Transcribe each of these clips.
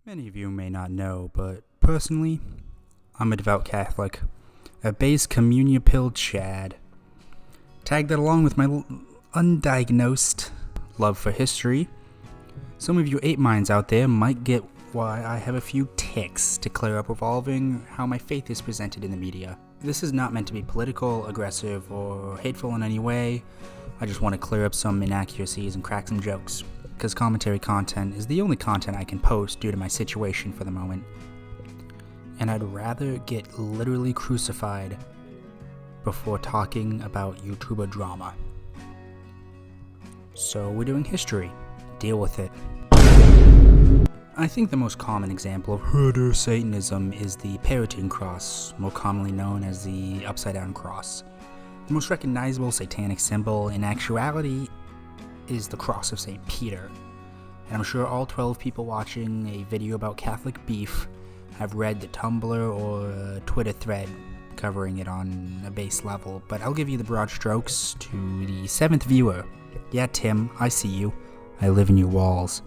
Many of you may not know, but personally, I'm a devout Catholic, a base communion-pilled Chad. Tag that along with my undiagnosed love for history. Some of you ape minds out there might get why I have a few ticks to clear up revolving how my faith is presented in the media. This is not meant to be political, aggressive, or hateful in any way. I just want to clear up some inaccuracies and crack some jokes, because commentary content is the only content I can post due to my situation for the moment. And I'd rather get literally crucified before talking about YouTuber drama. So we're doing history. Deal with it. I think the most common example of herder Satanism is the Puritan cross, more commonly known as the upside-down cross. The most recognizable satanic symbol in actuality is the cross of St. Peter. And I'm sure all 12 people watching a video about Catholic beef have read the Tumblr or Twitter thread covering it on a base level, but I'll give you the broad strokes to the 7th viewer. Yeah, Tim, I see you. I live in your walls.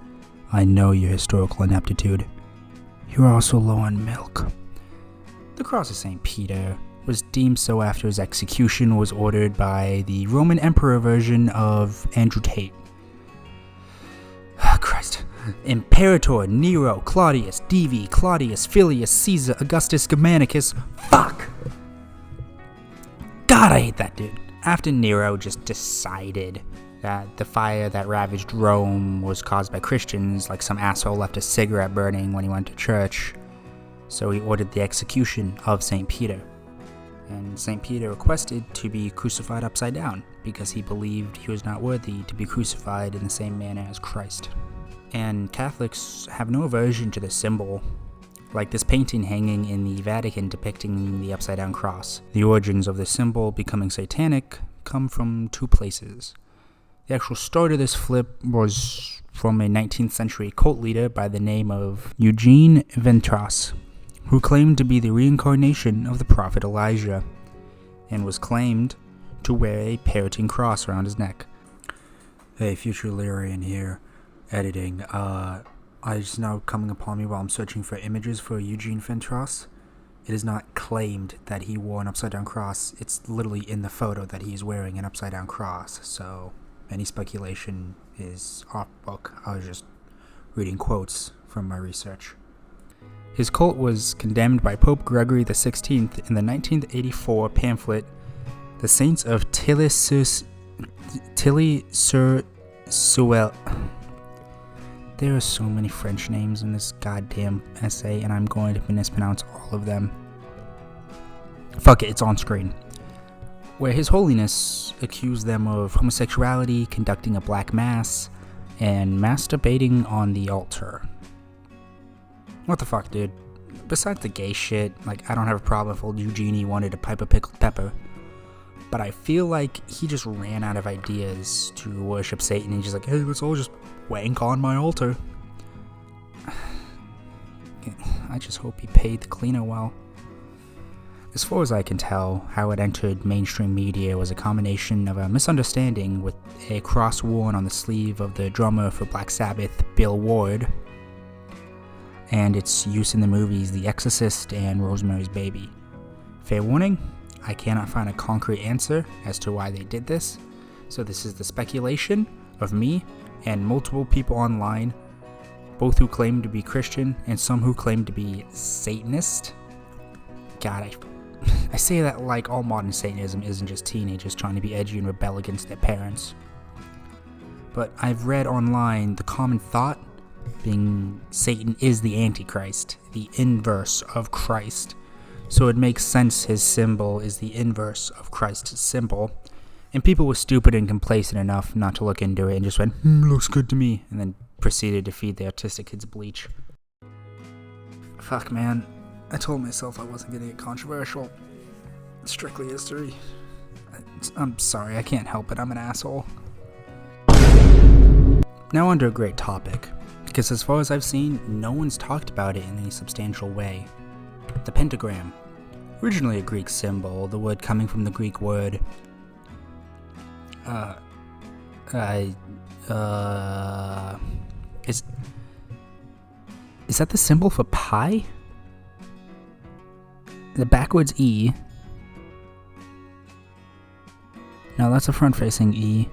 I know your historical ineptitude. You're also low on milk. The cross of St. Peter was deemed so after his execution was ordered by the Roman Emperor version of Andrew Tate. Christ. Imperator Nero Claudius Divi Claudius Filius Caesar Augustus Germanicus. Fuck! God, I hate that dude. After Nero just decided that the fire that ravaged Rome was caused by Christians, like some asshole left a cigarette burning when he went to church, so he ordered the execution of St. Peter. And St. Peter requested to be crucified upside down because he believed he was not worthy to be crucified in the same manner as Christ. And Catholics have no aversion to the symbol, like this painting hanging in the Vatican depicting the upside down cross. The origins of the symbol becoming satanic come from two places. The actual start of this flip was from a 19th century cult leader by the name of Eugene Ventras, who claimed to be the reincarnation of the prophet Elijah, and was claimed to wear a Puritan cross around his neck. Hey, future Lyrian here, editing. It's now coming upon me while I'm searching for images for Eugene Ventras. It is not claimed that he wore an upside down cross. It's literally in the photo that he is wearing an upside down cross, so any speculation is off book. I was just reading quotes from my research. His cult was condemned by Pope Gregory XVI in the 1984 pamphlet, The Saints of Tilly-sur-Seulles. There are so many French names in this goddamn essay, and I'm going to mispronounce all of them. Fuck it, it's on screen. Where His Holiness accused them of homosexuality, conducting a black mass, and masturbating on the altar. What the fuck, dude? Besides the gay shit, I don't have a problem if old Eugenie wanted to pipe a pickled pepper. But I feel like he just ran out of ideas to worship Satan, and he's just like, hey, let's all just wank on my altar. I just hope he paid the cleaner well. As far as I can tell, how it entered mainstream media was a combination of a misunderstanding with a cross worn on the sleeve of the drummer for Black Sabbath, Bill Ward, and its use in the movies The Exorcist and Rosemary's Baby. Fair warning, I cannot find a concrete answer as to why they did this, so this is the speculation of me and multiple people online, both who claim to be Christian and some who claim to be Satanist. God, I say that like all modern Satanism isn't just teenagers trying to be edgy and rebel against their parents. But I've read online the common thought being Satan is the Antichrist, the inverse of Christ. So it makes sense his symbol is the inverse of Christ's symbol. And people were stupid and complacent enough not to look into it and just went, looks good to me, and then proceeded to feed the autistic kids bleach. Fuck, man. I told myself I wasn't going to get controversial. Strictly history. I'm sorry, I can't help it. I'm an asshole. Now onto a great topic, because as far as I've seen, no one's talked about it in any substantial way. The pentagram. Originally a Greek symbol, the word coming from the Greek word it's Is that the symbol for pi? The backwards E. No, that's a front-facing E.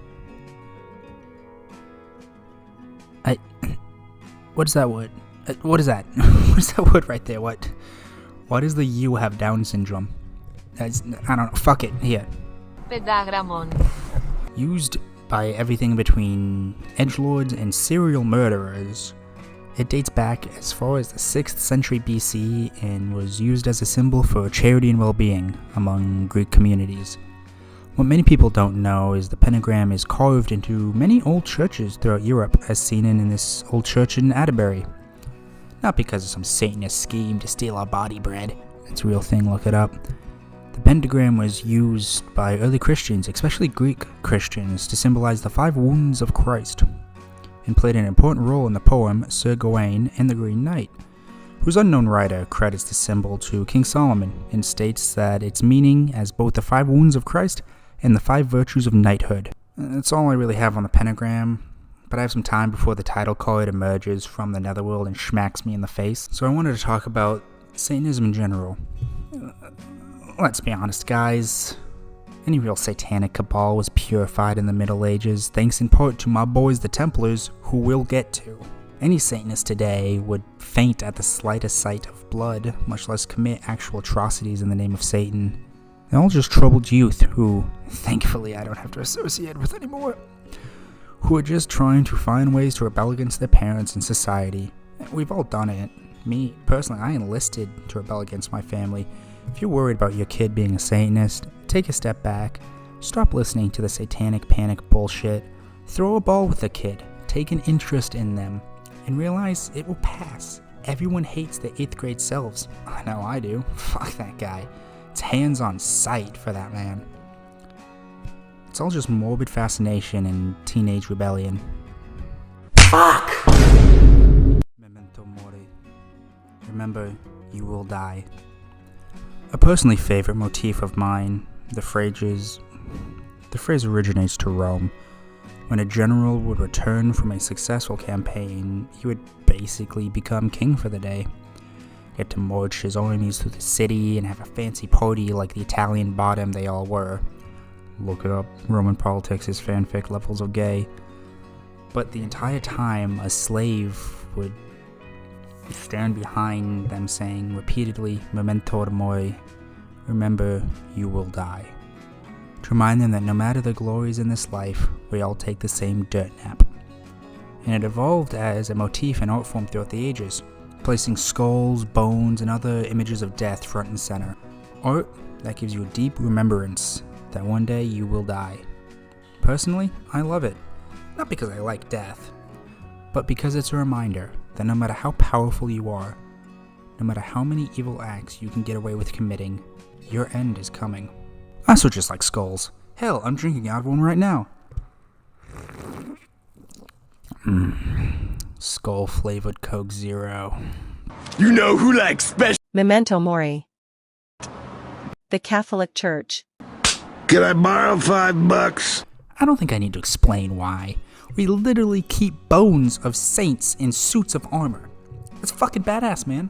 What is that word? What is that? What is that word right there? Why does the U have Down syndrome? I don't know. Fuck it. Here. Pedagramon. Used by everything between edgelords and serial murderers. It dates back as far as the 6th century BC and was used as a symbol for charity and well-being among Greek communities. What many people don't know is the pentagram is carved into many old churches throughout Europe, as seen in this old church in Atterbury. Not because of some Satanist scheme to steal our body bread. It's a real thing, look it up. The pentagram was used by early Christians, especially Greek Christians, to symbolize the 5 wounds of Christ, and played an important role in the poem Sir Gawain and the Green Knight, whose unknown writer credits the symbol to King Solomon and states that its meaning as both the 5 wounds of Christ and the 5 virtues of knighthood. That's all I really have on the pentagram, but I have some time before the title card emerges from the netherworld and smacks me in the face, so I wanted to talk about Satanism in general. Let's be honest, guys. Any real satanic cabal was purified in the Middle Ages, thanks in part to my boys the Templars, who we'll get to. Any Satanist today would faint at the slightest sight of blood, much less commit actual atrocities in the name of Satan. They're all just troubled youth who, thankfully, I don't have to associate with anymore, who are just trying to find ways to rebel against their parents and society. We've all done it. Me, personally, I enlisted to rebel against my family. If you're worried about your kid being a Satanist, take a step back, stop listening to the satanic panic bullshit, throw a ball with the kid, take an interest in them, and realize it will pass. Everyone hates their 8th grade selves. I know I do. Fuck that guy. It's hands on sight for that man. It's all just morbid fascination and teenage rebellion. Fuck! Memento mori. Remember, you will die. A personally favorite motif of mine, the phrase originates to Rome. When a general would return from a successful campaign, he would basically become king for the day. Get to march his armies through the city and have a fancy party like the Italian bottom they all were. Look it up, Roman politics is fanfic levels of gay. But the entire time, a slave would stand behind them saying repeatedly, Memento mori, remember you will die. To remind them that no matter the glories in this life, we all take the same dirt nap. And it evolved as a motif and art form throughout the ages, placing skulls, bones, and other images of death front and center. Art that gives you a deep remembrance that one day you will die. Personally, I love it. Not because I like death, but because it's a reminder that no matter how powerful you are, no matter how many evil acts you can get away with committing, your end is coming. I also just like skulls. Hell, I'm drinking out of one right now. Skull-flavored Coke Zero. You know who likes special? Memento mori. The Catholic Church. Can I borrow $5? I don't think I need to explain why. We literally keep bones of saints in suits of armor. That's fucking badass, man.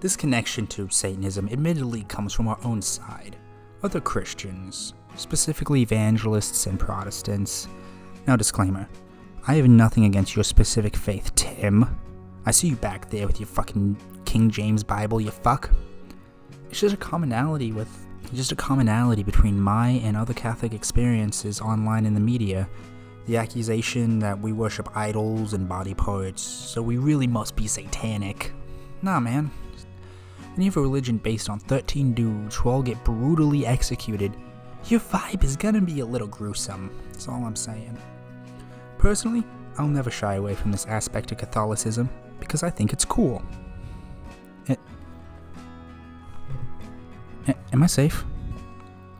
This connection to Satanism admittedly comes from our own side. Other Christians, specifically evangelists and Protestants. Now, disclaimer. I have nothing against your specific faith, Tim. I see you back there with your fucking King James Bible, you fuck. It's just a commonality between my and other Catholic experiences online in the media. The accusation that we worship idols and body parts, so we really must be satanic. Nah, man. When you have a religion based on 13 dudes who all get brutally executed, your vibe is gonna be a little gruesome. That's all I'm saying. Personally, I'll never shy away from this aspect of Catholicism because I think it's cool. Am I safe?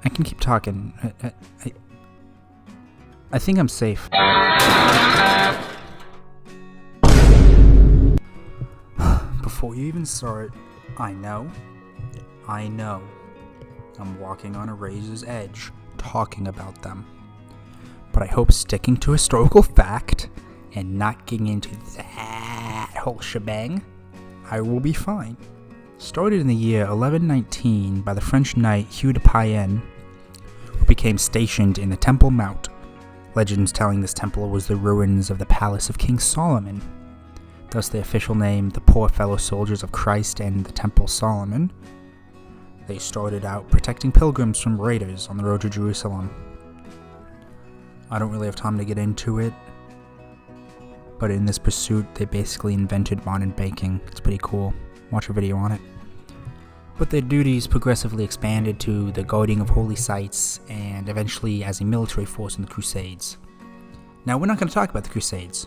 I can keep talking. I think I'm safe. Before you even start, I know. I'm walking on a razor's edge, talking about them. But I hope sticking to historical fact and not getting into that whole shebang, I will be fine. Started in the year 1119 by the French knight Hugh de Payenne, who became stationed in the Temple Mount. Legends telling this temple was the ruins of the palace of King Solomon. Thus the official name, the Poor Fellow Soldiers of Christ and the Temple Solomon. They started out protecting pilgrims from raiders on the road to Jerusalem. I don't really have time to get into it, but in this pursuit they basically invented modern baking. It's pretty cool. Watch a video on it. But their duties progressively expanded to the guarding of holy sites and eventually as a military force in the Crusades. Now we're not going to talk about the Crusades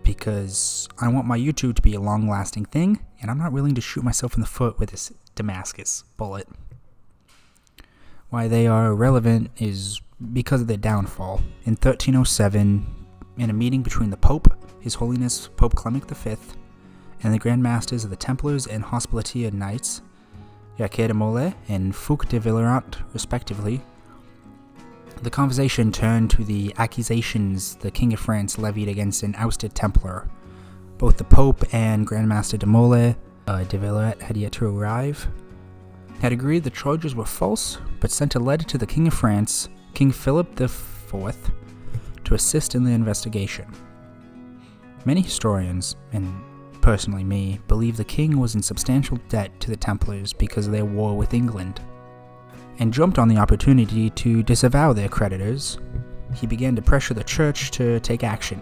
because I want my YouTube to be a long-lasting thing, and I'm not willing to shoot myself in the foot with this Damascus bullet. Why they are irrelevant is because of their downfall. In 1307, in a meeting between the Pope, His Holiness Pope Clement V, and the Grand Masters of the Templars and Hospitaller Knights, Jacques de Molay and Fouque de Villerant, respectively, the conversation turned to the accusations the King of France levied against an ousted Templar. Both the Pope and Grand Master de Molay, de Villerant had yet to arrive, had agreed the charges were false, but sent a letter to the King of France, King Philip IV, to assist in the investigation. Many historians, and personally me, believe the king was in substantial debt to the Templars because of their war with England, and jumped on the opportunity to disavow their creditors. He began to pressure the church to take action.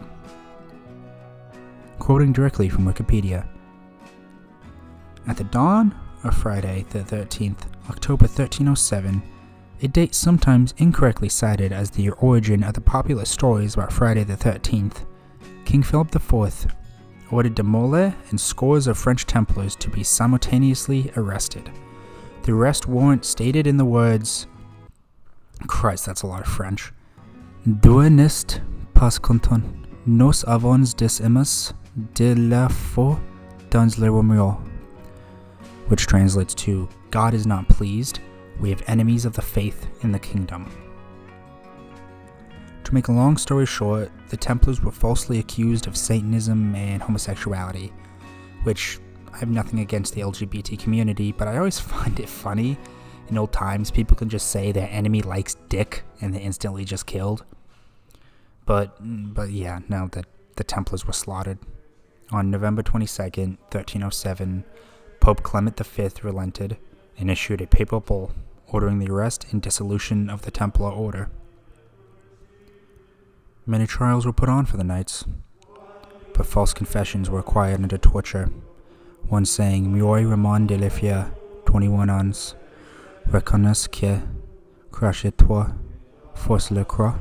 Quoting directly from Wikipedia, at the dawn of Friday the 13th, October 1307, a date sometimes incorrectly cited as the origin of the popular stories about Friday the 13th, King Philip IV ordered de Molay and scores of French Templars to be simultaneously arrested. The arrest warrant stated in the words, Christ, that's a lot of French, Dua nist pas content, nos avons des imas de la foi dans le royaume, which translates to, God is not pleased, we have enemies of the faith in the kingdom. To make a long story short, the Templars were falsely accused of Satanism and homosexuality, which I have nothing against the LGBT community, but I always find it funny. In old times, people can just say their enemy likes dick and they're instantly just killed. But yeah, no, the Templars were slaughtered. On November 22nd, 1307, Pope Clement V relented and issued a papal bull ordering the arrest and dissolution of the Templar order. Many trials were put on for the knights, but false confessions were required under torture. One saying, Moi Ramon de Lefia, 21 ans, reconnais que crache toi, force le croix,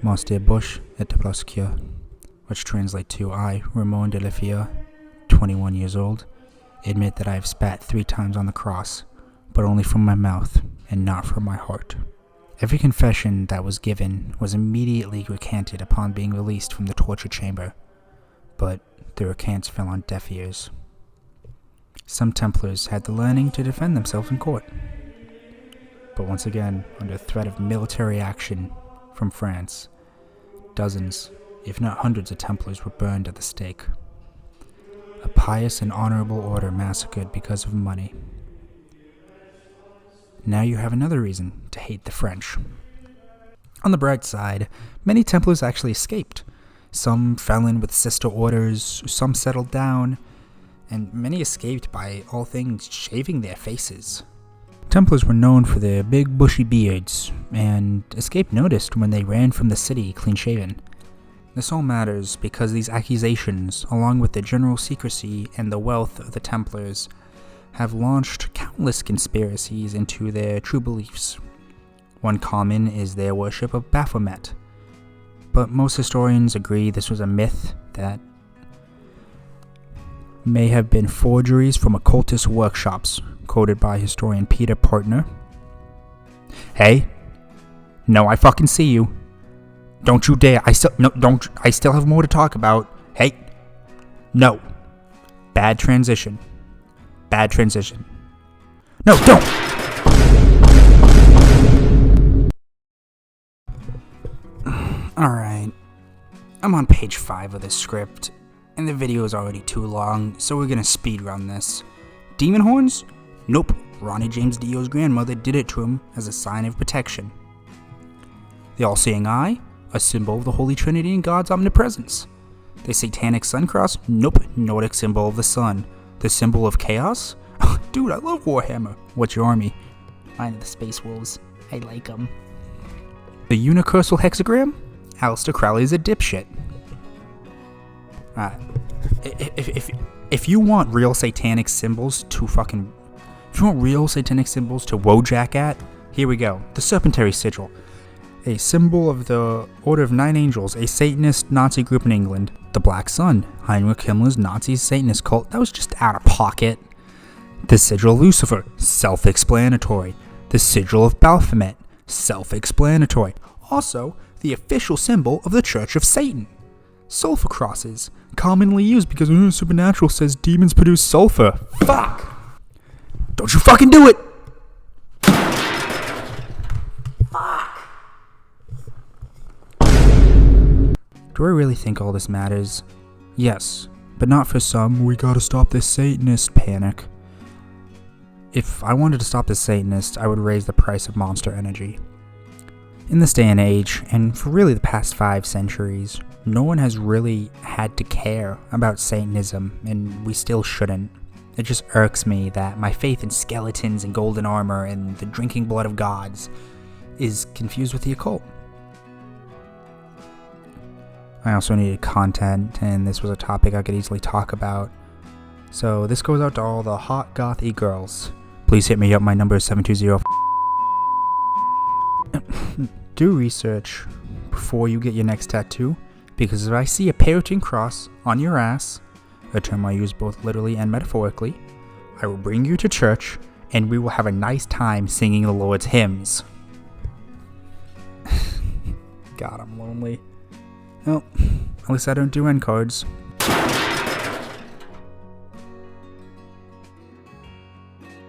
mas de bouche et de blasque, which translates to, I, Ramon de Lefia, 21 years old, admit that I have spat 3 times on the cross, but only from my mouth and not from my heart. Every confession that was given was immediately recanted upon being released from the torture chamber, but the recants fell on deaf ears. Some Templars had the learning to defend themselves in court, but once again, under threat of military action from France, dozens, if not hundreds of Templars were burned at the stake. A pious and honorable order massacred because of money. Now you have another reason to hate the French. On the bright side, many Templars actually escaped. Some fell in with sister orders, some settled down, and many escaped by all things shaving their faces. Templars were known for their big bushy beards, and escaped noticed when they ran from the city clean-shaven. This all matters because these accusations, along with the general secrecy and the wealth of the Templars, have launched countless conspiracies into their true beliefs. One common is their worship of Baphomet, but most historians agree this was a myth that may have been forgeries from occultist workshops, quoted by historian Peter Partner. Hey, no, I fucking see you. Don't you dare. I still have more to talk about. Hey, no. Bad transition. No, don't! Alright. I'm on page 5 of this script, and the video is already too long, so we're gonna speed run this. Demon horns? Nope. Ronnie James Dio's grandmother did it to him as a sign of protection. The all-seeing eye? A symbol of the Holy Trinity and God's omnipresence. The satanic sun cross? Nope. Nordic symbol of the sun. The symbol of chaos? Dude, I love Warhammer. What's your army? Mine are the Space Wolves. I like them. The unicursal hexagram? Aleister Crowley's a dipshit. If you want real satanic symbols to Wojak at, here we go. The Serpentary Sigil. A symbol of the Order of Nine Angels, a Satanist Nazi group in England. The Black Sun, Heinrich Himmler's Nazi Satanist cult. That was just out of pocket. The Sigil of Lucifer, self-explanatory. The Sigil of Baphomet, self-explanatory. Also, the official symbol of the Church of Satan. Sulfur crosses, commonly used because Supernatural says demons produce sulfur. Fuck! Don't you fucking do it! Do I really think all this matters? Yes, but not for some "we gotta stop this Satanist" panic. If I wanted to stop the Satanists, I would raise the price of Monster Energy. In this day and age, and for really the past 5 centuries, no one has really had to care about Satanism, and we still shouldn't. It just irks me that my faith in skeletons and golden armor and the drinking blood of gods is confused with the occult. I also needed content, and this was a topic I could easily talk about. So this goes out to all the hot gothy girls. Please hit me up, my number is 720. Do research before you get your next tattoo, because if I see a Puritan cross on your ass, a term I use both literally and metaphorically, I will bring you to church, and we will have a nice time singing the Lord's hymns. God, I'm lonely. Well, at least I don't do end cards.